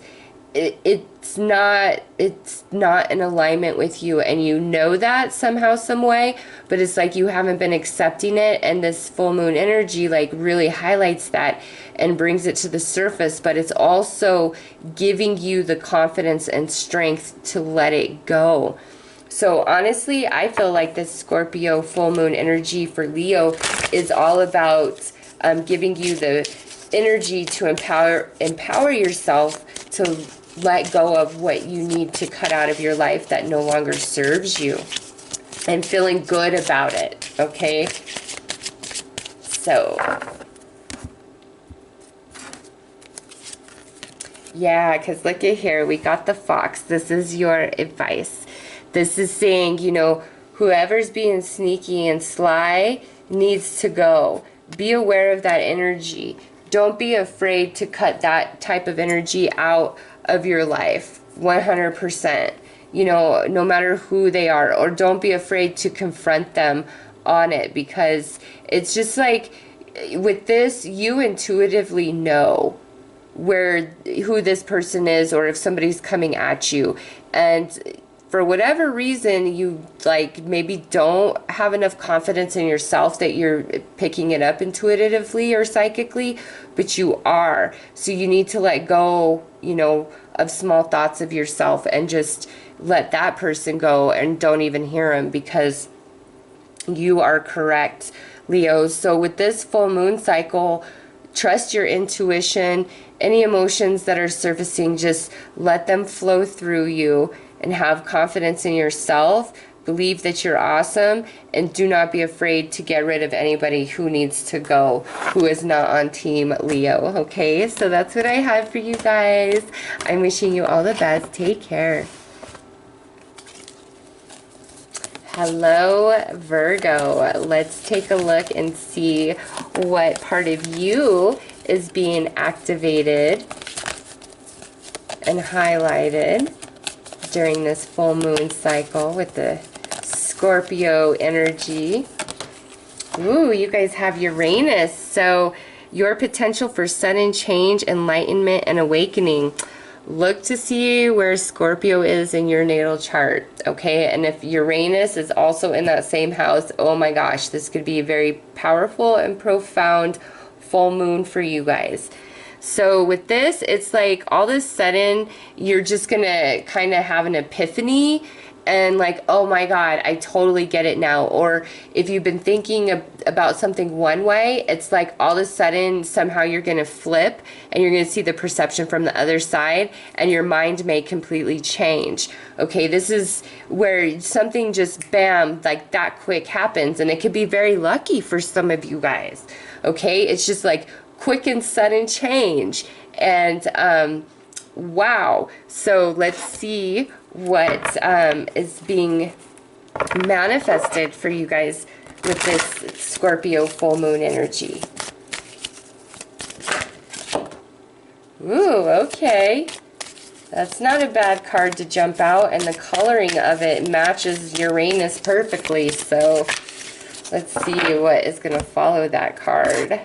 it's not in alignment with you, and you know that somehow, some way, but it's like you haven't been accepting it, and this full moon energy like really highlights that and brings it to the surface, but it's also giving you the confidence and strength to let it go. So honestly, I feel like this Scorpio full moon energy for Leo is all about giving you the energy to empower yourself to let go of what you need to cut out of your life that no longer serves you, and feeling good about it, okay? So, yeah, because look at here, we got the fox. This is your advice. This is saying, you know, whoever's being sneaky and sly needs to go. Be aware of that energy. Don't be afraid to cut that type of energy out of your life, 100%. You know, no matter who they are, or don't be afraid to confront them on it, because it's just like with this, you intuitively know who this person is, or if somebody's coming at you, and for whatever reason you like maybe don't have enough confidence in yourself that you're picking it up intuitively or psychically, but you are. So you need to let go, you know, of small thoughts of yourself and just let that person go and don't even hear him, because you are correct, Leo. So with this full moon cycle, trust your intuition. Any emotions that are surfacing, just let them flow through you and have confidence in yourself. Believe that you're awesome, and do not be afraid to get rid of anybody who needs to go, who is not on team Leo. Okay, so that's what I have for you guys. I'm wishing you all the best. Take care. Hello, Virgo. Let's take a look and see what part of you is being activated and highlighted during this full moon cycle with the Scorpio energy. Ooh, you guys have Uranus. So your potential for sudden change, enlightenment, and awakening. Look to see where Scorpio is in your natal chart, okay? And if Uranus is also in that same house, oh my gosh, this could be a very powerful and profound full moon for you guys. So with this, it's like all of a sudden you're just gonna kind of have an epiphany and like, oh my God, I totally get it now. Or if you've been thinking about something one way, it's like all of a sudden somehow you're gonna flip and you're gonna see the perception from the other side, and your mind may completely change. Okay, this is where something just bam, like that quick happens, and it could be very lucky for some of you guys. Okay, it's just like quick and sudden change, and wow. So let's see what is being manifested for you guys with this Scorpio full moon energy. Ooh, okay. That's not a bad card to jump out, and the coloring of it matches Uranus perfectly. So let's see what is going to follow that card.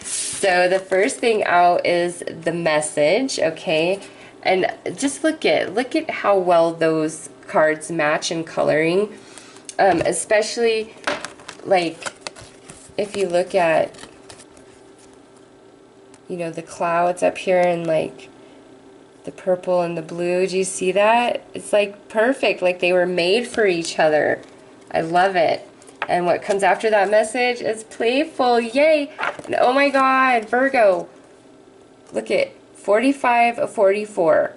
So the first thing out is the message, okay? And just look at how well those cards match in coloring. Especially like if you look at, you know, the clouds up here and like the purple and the blue. Do you see that? It's like perfect, like they were made for each other. I love it. And what comes after that message is playful. Yay! And oh my God, Virgo. Look at 45 of 44.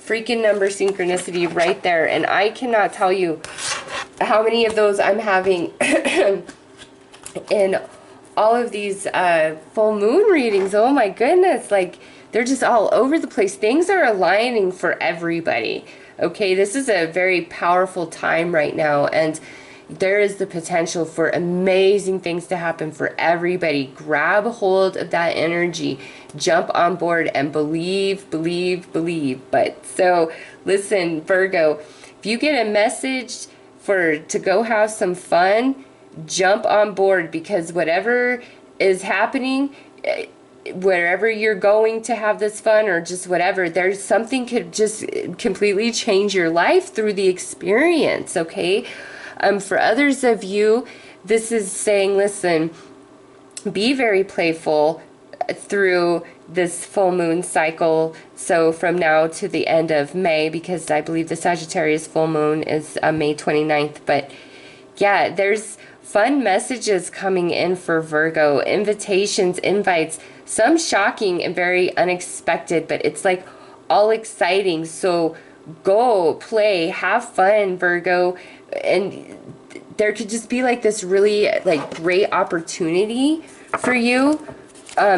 Freaking number synchronicity right there. And I cannot tell you how many of those I'm having in all of these full moon readings. Oh my goodness. Like, they're just all over the place. Things are aligning for everybody. Okay, this is a very powerful time right now, and there is the potential for amazing things to happen for everybody. Grab hold of that energy, jump on board, and believe, believe, believe. But so listen, Virgo, if you get a message to go have some fun, jump on board, because whatever is happening, wherever you're going to have this fun or just whatever, there's something could just completely change your life through the experience, okay? For others of you, this is saying, listen, be very playful through this full moon cycle. So from now to the end of May, because I believe the Sagittarius full moon is May 29th. But yeah, there's fun messages coming in for Virgo, invitations, invites, some shocking and very unexpected, but it's like all exciting. So go play, have fun, Virgo. And there could just be like this really like great opportunity for you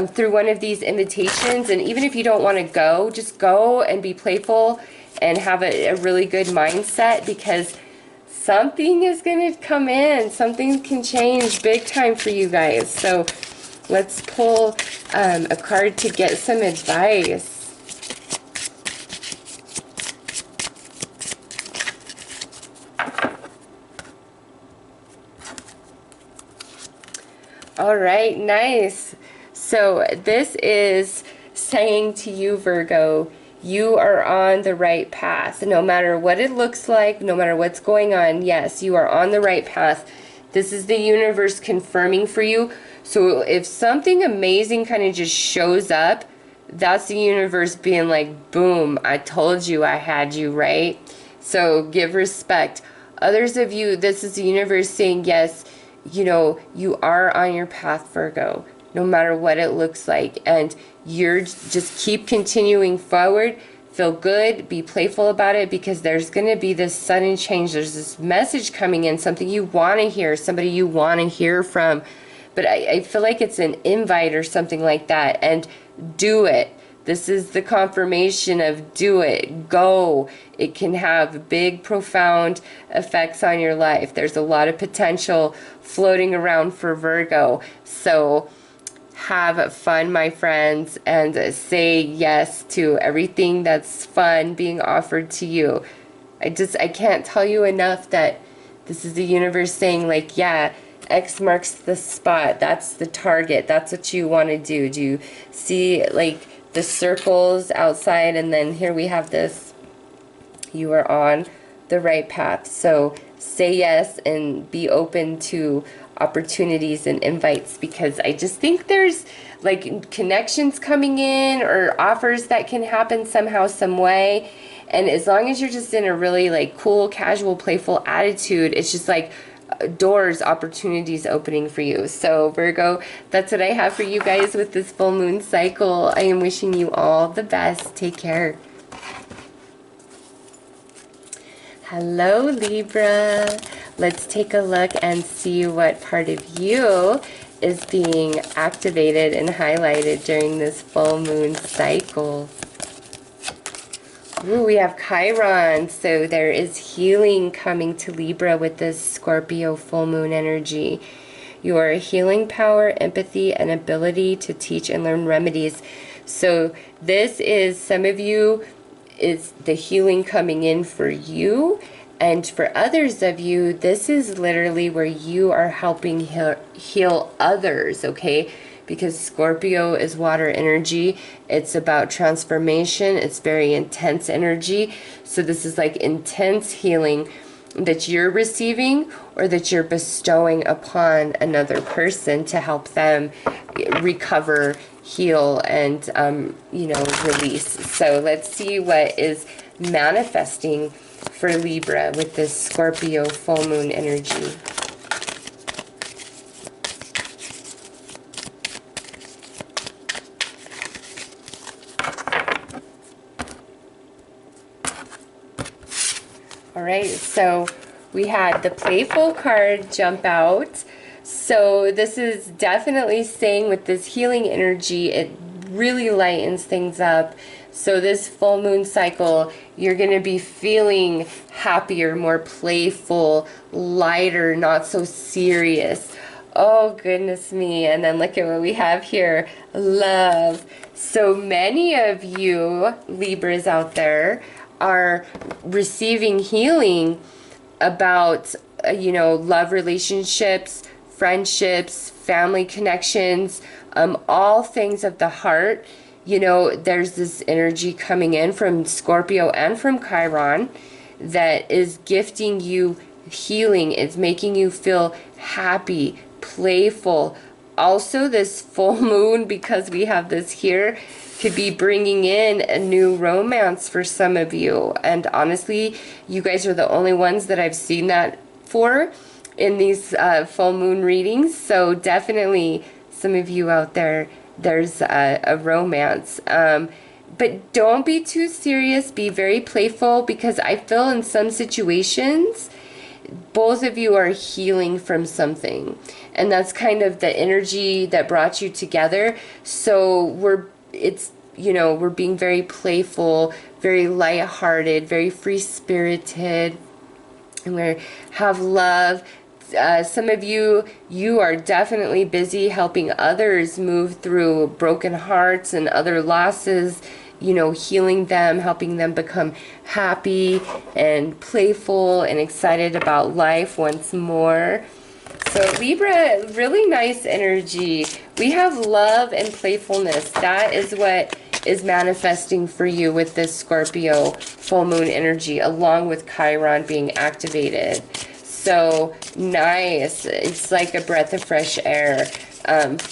through one of these invitations. And even if you don't want to go, just go and be playful and have a really good mindset, because something is going to come in. Something can change big time for you guys. So let's pull a card to get some advice. All right, nice. So this is saying to you, Virgo, you are on the right path. No matter what it looks like, no matter what's going on, yes, you are on the right path. This is the universe confirming for you. So if something amazing kind of just shows up, that's the universe being like, boom, I told you I had you, right? So give respect. Others of you, this is the universe saying, yes, you know, you are on your path, Virgo, no matter what it looks like. And you're just keep continuing forward. Feel good, be playful about it, because there's going to be this sudden change. There's this message coming in, something you want to hear, somebody you want to hear from. But I feel like it's an invite or something like that. And do it. This is the confirmation of do it, go. It can have big, profound effects on your life. There's a lot of potential floating around for Virgo. So have fun, my friends, and say yes to everything that's fun being offered to you. I can't tell you enough that this is the universe saying, like, yeah, X marks the spot. That's the target. That's what you want to do. Do you see, like, the circles outside? And then here we have this. You are on the right path. So say yes and be open to opportunities and invites, because I just think there's like connections coming in or offers that can happen somehow, some way. And as long as you're just in a really like cool, casual, playful attitude, it's just like doors, opportunities opening for you. So Virgo, that's what I have for you guys with this full moon cycle. I am wishing you all the best. Take care. Hello, Libra. Let's take a look and see what part of you is being activated and highlighted during this full moon cycle. Ooh, we have Chiron, so there is healing coming to Libra with this Scorpio full moon energy. Your healing power, empathy, and ability to teach and learn remedies. So this is some of you, is the healing coming in for you. And for others of you, this is literally where you are helping heal others, okay? Because Scorpio is water energy. It's about transformation. It's very intense energy. So this is like intense healing that you're receiving or that you're bestowing upon another person to help them recover, heal, and, you know, release. So let's see what is manifesting for Libra with this Scorpio full moon energy. All right, so we had the playful card jump out. So this is definitely saying with this healing energy, it really lightens things up. So this full moon cycle, you're going to be feeling happier, more playful, lighter, not so serious. Oh, goodness me. And then look at what we have here. Love. So many of you Libras out there are receiving healing about, you know, love relationships, friendships, family connections, all things of the heart. You know, there's this energy coming in from Scorpio and from Chiron that is gifting you healing. It's making you feel happy, playful. Also, this full moon, because we have this here, could be bringing in a new romance for some of you. And honestly, you guys are the only ones that I've seen that for in these full moon readings. So definitely some of you out there, there's a romance. But don't be too serious. Be very playful, because I feel in some situations, both of you are healing from something. And that's kind of the energy that brought you together. So you know, we're being very playful, very lighthearted, very free-spirited, and we have love. Some of you are definitely busy helping others move through broken hearts and other losses, you know, healing them, helping them become happy and playful and excited about life once more. So Libra, really nice energy. We have love and playfulness. That is what is manifesting for you with this Scorpio full moon energy, along with Chiron being activated. So nice. It's like a breath of fresh air,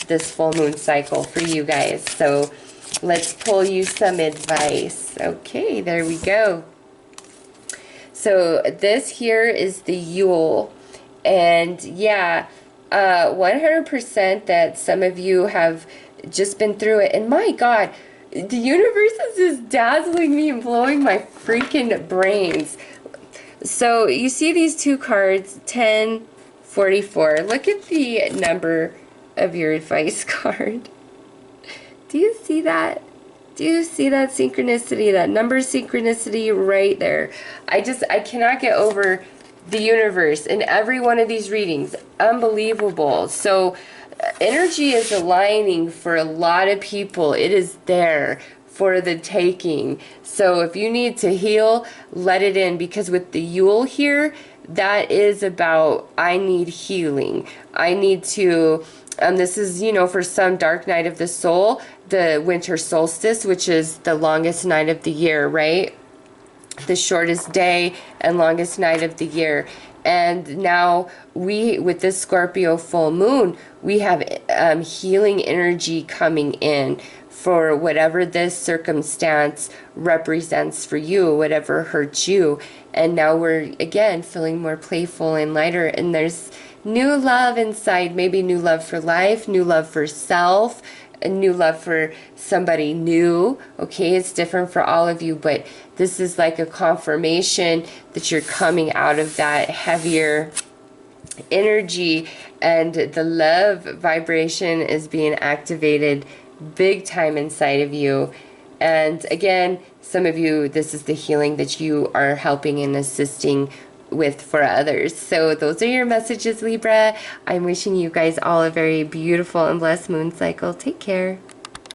this full moon cycle for you guys. So let's pull you some advice. Okay, there we go. So this here is the Yule. And yeah, 100% that some of you have just been through it. And my God, the universe is just dazzling me and blowing my freaking brains. So you see these two cards, 10, 44. Look at the number of your advice card. Do you see that? Do you see that synchronicity, that number synchronicity right there? I cannot get over the universe in every one of these readings. Unbelievable. So energy is aligning for a lot of people. It is there for the taking. So if you need to heal, let it in, because with the Yule here, that is about, I need healing. I need to, this is, you know, for some, dark night of the soul, the winter solstice, which is the longest night of the year, right? The shortest day and longest night of the year. And now with this Scorpio full moon, we have healing energy coming in for whatever this circumstance represents for you, whatever hurts you. And now we're, again, feeling more playful and lighter. And there's new love inside, maybe new love for life, new love for self, a new love for somebody new. Okay, it's different for all of you, but this is like a confirmation that you're coming out of that heavier energy, and the love vibration is being activated big time inside of you. And again, some of you, this is the healing that you are helping and assisting with for others. So those are your messages, Libra. I'm wishing you guys all a very beautiful and blessed moon cycle. Take care.